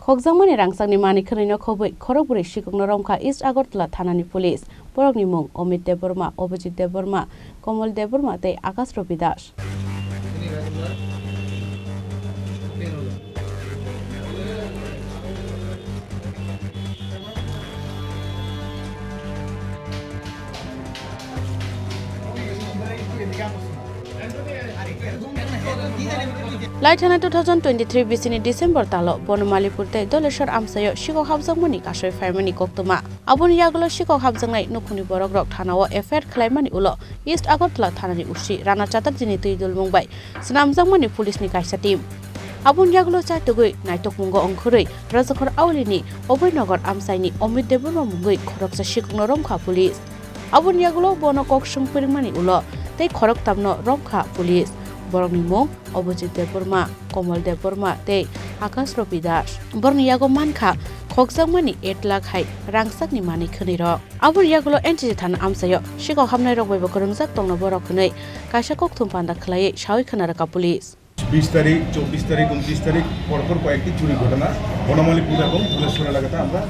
Khokjakmani Rangchakni Khnui Khoboi Khorokbrwi Sikokno Romkha East Agartala Thanani Police Borokni mung Omit Deborma Obojit Deborma Komol Deborma tei Agastropi Das Laithana 2023 bisini December talo Bonomalipur tei Doleshor amsayo Khokjakmani kasoi faimani koktoma aboni yagulo Khokjaknai nukhuni borokrok thanao FIR khlaimani ulo East Agartala thanani usi Rana Chatarjini tuidul mungbai Rangchakni police ni kaisa team aboni yagulo chaitugui naitok mungo ongkhurui Rajakhor Aulini Oboinagar amsaini Omit Deborma mungui Khoroksa Sikokno Romkha police aboni yagulo bonokok sungpiringmani ulo tei Khoroktamno Romkha police Borokni mung Obojit Deborma Komol Deborma tei Agastropi Das Borokni yago mankha Khokjakmani 8 lakh hai Rangchakni Khnui rok aboni yagulo NTC thana amsayo Sikokhamnai rok baibo korungjak tongno borok Khnui kaisa kokthum panda khlai shawi khanaraka police 20 তারিখ 24 তারিখ 29 তারিখ পরপর কয়েকটি চুরি ঘটনা বনমালীপুর এবং ধলেশ্বর এলাকাতে আমরা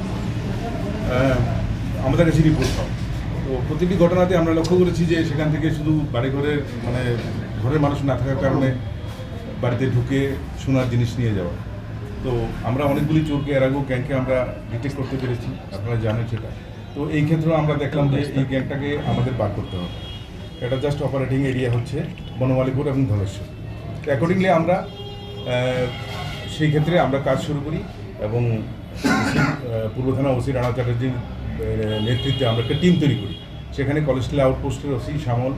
আমাদের কাছে রিপোর্ট পাই তো প্রতিটি ঘটনাতে আমরা লক্ষ্য করেছি যে সেখান থেকে শুধু বাড়িঘরের মানে ঘরের মানুষ না থাকার কারণে বাড়িতে ঢুকে সোনার জিনিস নিয়ে যাওয়া তো আমরা অনেকগুলি চোরকে এর আগেও গ্যাংকে আমরা ডিটেক্ট করতে পেরেছি আপনারা জানেন সেটা তো এই ক্ষেত্রেও আমরা দেখলাম যে এই গ্যাংটাকে আমাদের বার করতে হবে এটা জাস্ট অপারেটিং এরিয়া হচ্ছে বনমালীপুর এবং ধলেশ্বর অ্যাকর্ডিংলি আমরা সেই ক্ষেত্রে আমরা কাজ শুরু করি এবং পূর্ব থানা ওসি রানা চ্যাটার্জির নেতৃত্বে আমরা একটা টিম তৈরি করি সেখানে কলেজটিলা আউটপোস্টের ওসি শ্যামল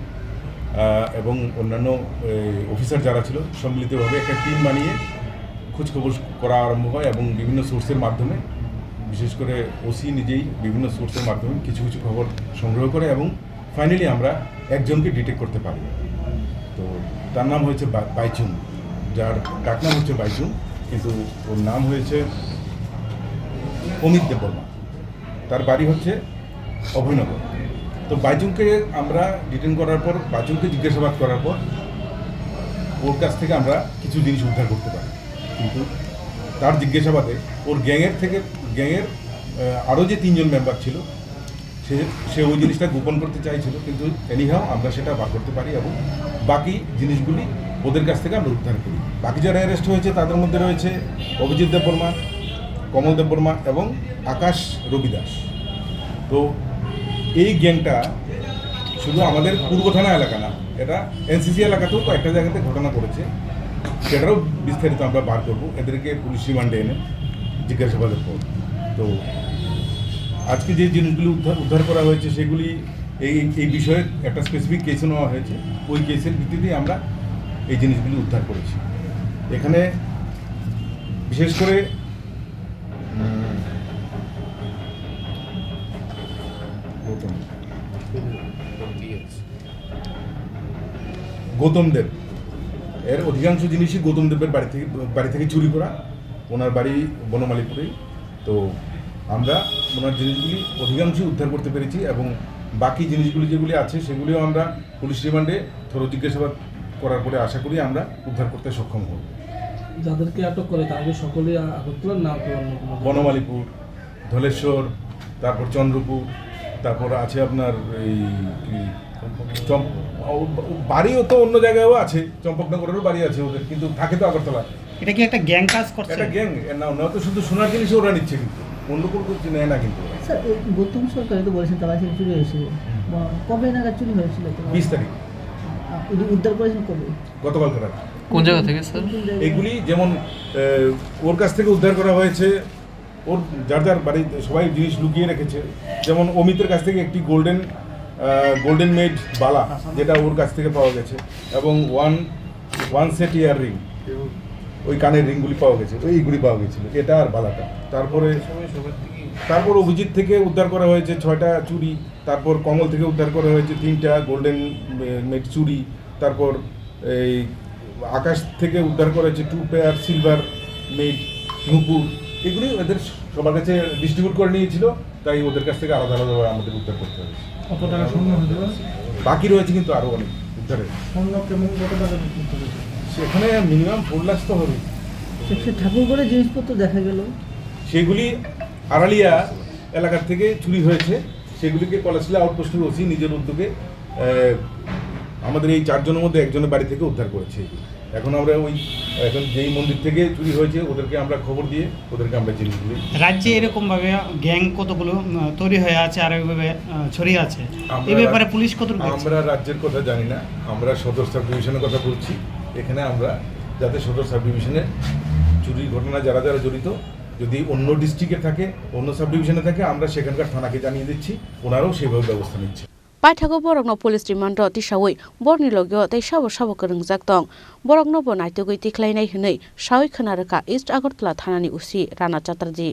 এবং অন্যান্য অফিসার যারা ছিল সম্মিলিতভাবে একটা টিম বানিয়ে খোঁজখবর করা আরম্ভ হয় এবং বিভিন্ন সোর্সের মাধ্যমে বিশেষ করে ওসি নিজেই বিভিন্ন সোর্সের মাধ্যমে কিছু কিছু খবর সংগ্রহ করে এবং ফাইনালি আমরা একজনকে ডিটেক্ট করতে পারি তো তার নাম হয়েছে বাইচুং যার ডাকনাম হচ্ছে বাইচুং কিন্তু ওর নাম হয়েছে অমিত দেববর্মা তার বাড়ি হচ্ছে অভয়নগর তো বাইচুংকে আমরা ডিটেন করার পর বাইচুংকে জিজ্ঞাসাবাদ করার পর ওর কাছ থেকে আমরা কিছু জিনিস উদ্ধার করতে পারি কিন্তু তার জিজ্ঞাসাবাদে ওর গ্যাংয়ের আরও যে 3 জন মেম্বার ছিল সে ওই জিনিসটা গোপন করতে চাইছিল কিন্তু এনিহাও আমরা সেটা বার করতে পারি এবং বাকি জিনিসগুলি ওদের কাছ থেকে আমরা উদ্ধার করি বাকি যারা অ্যারেস্ট হয়েছে তাদের মধ্যে রয়েছে অভিজিৎ দেববর্মা কমল দেববর্মা এবং আকাশ রবিদাস তো এই গ্যাংটা শুধু আমাদের পূর্ব থানা এলাকা না এটা এনসিসি এলাকাতেও কয়েকটা জায়গাতে ঘটনা করেছে সেটারও বিস্তারিত আমরা বার করবো এদেরকে পুলিশ রিমান্ডে এনে জিজ্ঞাসাবাদের পর তো আজকে যে জিনিসগুলি উদ্ধার করা হয়েছে সেগুলি এই বিষয়ে একটা স্পেসিফিক কেসও নেওয়া হয়েছে ওই কেসের ভিত্তিতেই আমরা এই জিনিসগুলি উদ্ধার করেছি এখানে বিশেষ করে গৌতম দেব এর অধিকাংশ জিনিসই গৌতম দেবের বাড়ি থেকে চুরি করা ওনার বাড়ি বনমালীপুরেই তো আমরা ওনার জিনিসগুলি অধিকাংশই উদ্ধার করতে পেরেছি এবং বাকি জিনিসগুলি যেগুলি আছে সেগুলিও আমরা পুলিশ রিমান্ডে থরো জিজ্ঞাসাবাদ করার পরে আশা করি আমরা উদ্ধার করতে সক্ষম হব যাদেরকে আটক করে তাদের সকলেই আগরতলার নাম বনমালীপুর ধলেশ্বর তারপর চন্দ্রপুর তারপর আছে আপনার এই বাড়িও তো অন্য জায়গায়ও আছে চম্পকনগরেরও বাড়ি আছে ওদের কিন্তু থাকে তো আগরতলা এটা কি একটা গ্যাং কাজ করছে একটা গ্যাং না তো শুধু সোনার জিনিস ওরা নিচ্ছে কিন্তু অন্য কোনো কিছু নেয় না কিন্তু স্যার গৌতম সরকার তো বলেছেন তারা চুরি হয়েছিল কবে নাগাদ চুরি হয়েছিল 20 তারিখ উদ্ধার করেছেন কবে গতকাল রাত কোন জায়গা থেকে স্যার এগুলি যেমন ওর কাছ থেকে উদ্ধার করা হয়েছে ওর যার বাড়ি সবাই জিনিস লুকিয়ে রেখেছে যেমন অমিতের কাছ থেকে একটি গোল্ডেন মেড বালা যেটা ওর কাছ থেকে পাওয়া গেছে এবং ওয়ান সেট ইয়ার রিং ওই কানের রিংগুলি পাওয়া গেছে এইগুলি পাওয়া গেছিল এটা আর বালাটা তারপর অভিজিৎ থেকে উদ্ধার করা হয়েছে 6টা চুড়ি তারপর কমল থেকে উদ্ধার করা হয়েছে 3টা গোল্ডেন মেড চুড়ি তারপর এই আকাশ থেকে উদ্ধার করা হয়েছে 2 পেয়ার সিলভার মেড নুপুর এগুলি ওদের সবার কাছে ডিস্ট্রিবিউট করে নিয়েছিল তাই ওদের কাছ থেকে আলাদা আলাদাভাবে আমাদের উদ্ধার করতে হয়েছে কত টাকা স্বর্ণ হয়েছে বাকি রয়েছে কিন্তু আরও অনেক উদ্ধারের স্বর্ণ কেমন কত টাকা সেখানে মিনিমাম 4 লাখ তো হবে ঠাকুর করে জিনিসপত্র দেখা গেল সেগুলি আড়ালিয়া এলাকার থেকে চুরি হয়েছে, সেগুলিকে কলাশিলা আউটপোস্টের ওসি নিজের উদ্যোগে আমাদের এই 4 জনের মধ্যে একজনের বাড়ি থেকে উদ্ধার করেছে। এখন আমরা এখন যেই মন্দির থেকে চুরি হয়েছে ওদেরকে আমরা খবর দিয়ে ওদেরকে আমরা জিনিসগুলি। রাজ্যে এরকমভাবে গ্যাং কতগুলো তৈরি হয়ে আছে আর এইভাবে ছড়িয়ে আছে, এই ব্যাপারে পুলিশ কত? আমরা রাজ্যের কথা জানি না, আমরা সদর সাব ডিভিশনের কথা বলছি। এখানে আমরা যাতে সদর সাব ডিভিশনে চুরির ঘটনা যারা যারা জড়িত, যদি অন্য ডিস্ট্রিক্টে থাকে, অন্য সাব ডিভিশনে থাকে, আমরা সেখানকার থানাকে জানিয়ে দিচ্ছি, ওনারাও সেভাবে ব্যবস্থা নিচ্ছে। পাইথাগো বরংনো পুলিশ রিমান্ড তিসাওই बरनि लगियो तै साबो साबो गोरोंजाक दं बरंनो बो नायतोगै तिख्लायनाय हनै सावै खोनारोखा ईस्ट आगरतला थानानि उसि राणा चटर्जी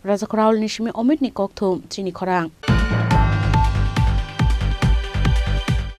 राजा खराउल निसिमे अमित नि कक्थुम चिनी खरां।